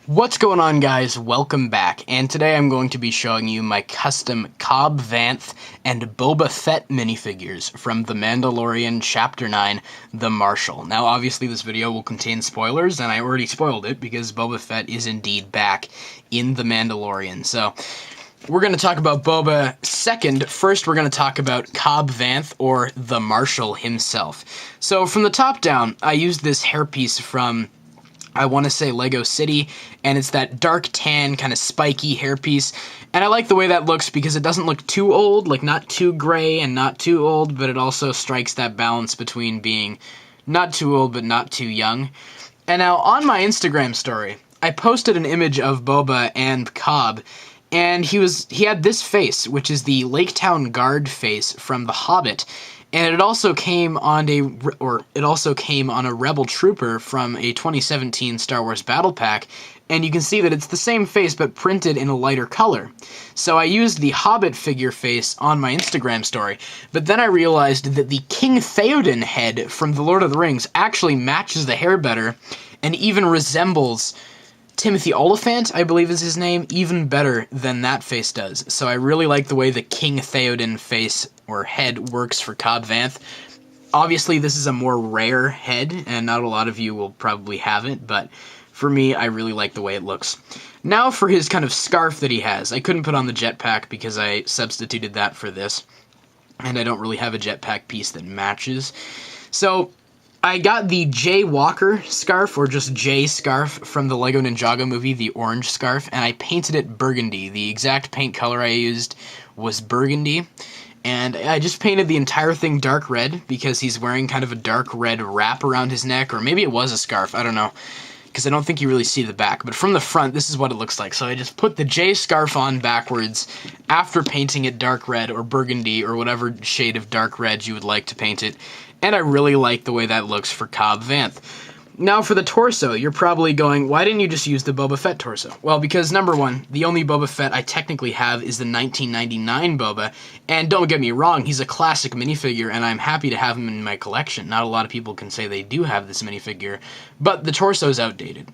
What's going on, guys? Welcome back, and today I'm going to be showing you my custom Cobb Vanth and Boba Fett minifigures from The Mandalorian Chapter 9, The Marshal. Now, obviously this video will contain spoilers, and I already spoiled it because Boba Fett is indeed back in The Mandalorian. So, we're going to talk about Boba second. First, we're going to talk about Cobb Vanth, or The Marshal himself. So, from the top down, I used this hairpiece from, I want to say, Lego City, and it's that dark tan, kind of spiky hairpiece, and I like the way that looks because it doesn't look too old, like not too gray and not too old, but it also strikes that balance between being not too old but not too young. And now, on my Instagram story, I posted an image of Boba and Cobb, and he had this face, which is the Lake Town Guard face from The Hobbit. And it also came on a Rebel Trooper from a 2017 Star Wars Battle Pack, and you can see that it's the same face but printed in a lighter color. So I used the Hobbit figure face on my Instagram story, but then I realized that the King Theoden head from The Lord of the Rings actually matches the hair better, and even resembles Timothy Oliphant, I believe is his name, even better than that face does. So I really like the way the King Theoden face or head works for Cobb Vanth. Obviously, this is a more rare head, and not a lot of you will probably have it, but for me, I really like the way it looks. Now for his kind of scarf that he has. I couldn't put on the jetpack because I substituted that for this, and I don't really have a jetpack piece that matches. So I got the Jaywalker Scarf, or just Jay Scarf, from the Lego Ninjago movie, the orange scarf, and I painted it burgundy. The exact paint color I used was burgundy, and I just painted the entire thing dark red because he's wearing kind of a dark red wrap around his neck, or maybe it was a scarf, I don't know, because I don't think you really see the back, but from the front, this is what it looks like. So I just put the J scarf on backwards after painting it dark red, or burgundy, or whatever shade of dark red you would like to paint it, and I really like the way that looks for Cobb Vanth. Now for the torso, you're probably going, why didn't you just use the Boba Fett torso? Well, because number one, the only Boba Fett I technically have is the 1999 Boba, and don't get me wrong, he's a classic minifigure, and I'm happy to have him in my collection. Not a lot of people can say they do have this minifigure, but the torso is outdated.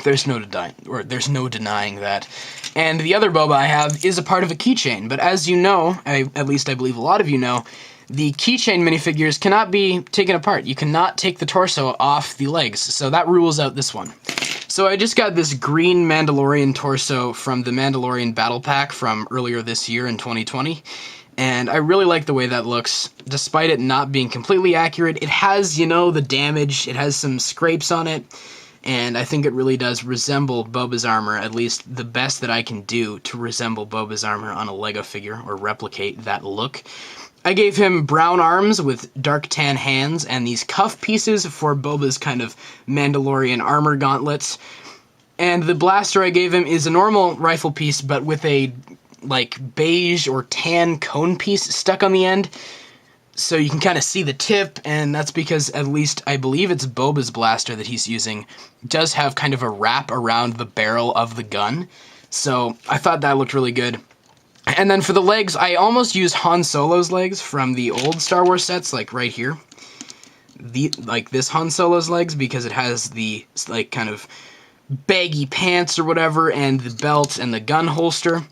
There's no denying that. And the other Boba I have is a part of a keychain, but as you know, at least I believe a lot of you know, the keychain minifigures cannot be taken apart. You cannot take the torso off the legs, so that rules out this one. So I just got this green Mandalorian torso from the Mandalorian Battle Pack from earlier this year in 2020, and I really like the way that looks, despite it not being completely accurate. It has, you know, the damage, it has some scrapes on it, and I think it really does resemble Boba's armor, at least the best that I can do to resemble Boba's armor on a Lego figure, or replicate that look. I gave him brown arms with dark tan hands, and these cuff pieces for Boba's kind of Mandalorian armor gauntlets. And the blaster I gave him is a normal rifle piece, but with a, like, beige or tan cone piece stuck on the end. So you can kind of see the tip, and that's because, at least I believe it's Boba's blaster that he's using, does have kind of a wrap around the barrel of the gun. So I thought that looked really good. And then for the legs, I almost used Han Solo's legs from the old Star Wars sets, like right here. Like this Han Solo's legs, because it has the, like, kind of baggy pants or whatever, and the belt and the gun holster.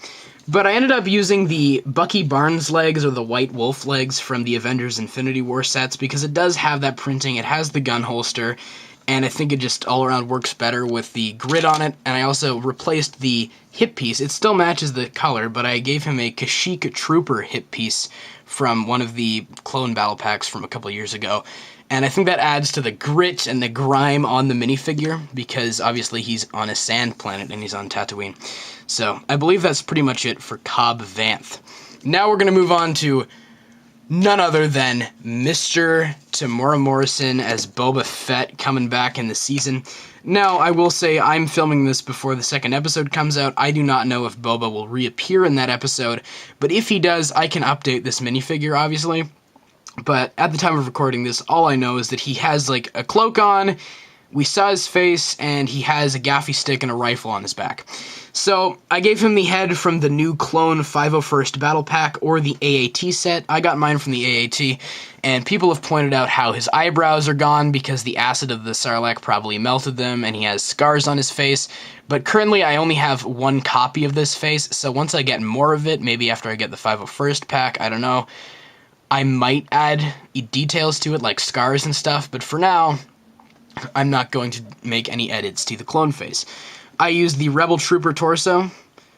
But I ended up using the Bucky Barnes legs, or the White Wolf legs, from the Avengers Infinity War sets, because it does have that printing, it has the gun holster, and I think it just all around works better with the grid on it. And I also replaced the hip piece. It still matches the color, but I gave him a Kashyyyk Trooper hip piece from one of the clone battle packs from a couple years ago. And I think that adds to the grit and the grime on the minifigure, because obviously he's on a sand planet and he's on Tatooine. So I believe that's pretty much it for Cobb Vanth. Now we're going to move on to none other than Mr. Tamora Morrison as Boba Fett, coming back in the season. Now, I will say I'm filming this before the second episode comes out. I do not know if Boba will reappear in that episode, but if he does, I can update this minifigure, obviously. But at the time of recording this, all I know is that he has, like, a cloak on, we saw his face, and he has a gaffy stick and a rifle on his back. So I gave him the head from the new Clone 501st Battle Pack, or the AAT set. I got mine from the AAT, and people have pointed out how his eyebrows are gone because the acid of the Sarlacc probably melted them, and he has scars on his face. But currently I only have one copy of this face, so once I get more of it, maybe after I get the 501st pack, I don't know, I might add details to it, like scars and stuff, but for now, I'm not going to make any edits to the clone face. I used the Rebel Trooper torso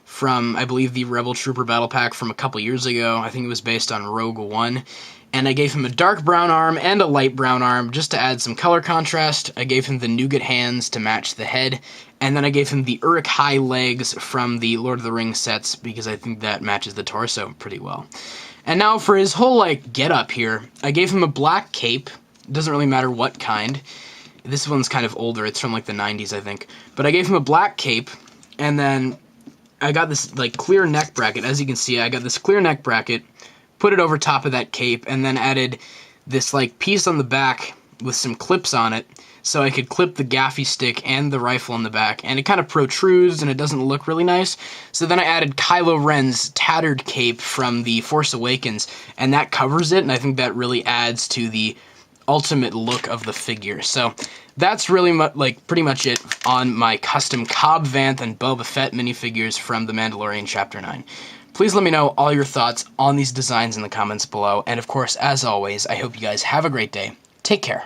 from, I believe, the Rebel Trooper Battle Pack from a couple years ago. I think it was based on Rogue One. And I gave him a dark brown arm and a light brown arm just to add some color contrast. I gave him the nougat hands to match the head. And then I gave him the Uruk-hai legs from the Lord of the Rings sets because I think that matches the torso pretty well. And now for his whole, get-up here, I gave him a black cape. It doesn't really matter what kind. This one's kind of older. It's from, the 90s, I think. But I gave him a black cape, and then I got this, clear neck bracket. As you can see, I got this clear neck bracket, put it over top of that cape, and then added this, piece on the back with some clips on it, so I could clip the gaffy stick and the rifle on the back, and it kind of protrudes, and it doesn't look really nice. So then I added Kylo Ren's tattered cape from The Force Awakens, and that covers it, and I think that really adds to the ultimate look of the figure. So that's really pretty much it on my custom Cobb Vanth and Boba Fett minifigures from The Mandalorian Chapter 9. Please let me know all your thoughts on these designs in the comments below, and of course, as always, I hope you guys have a great day. Take care.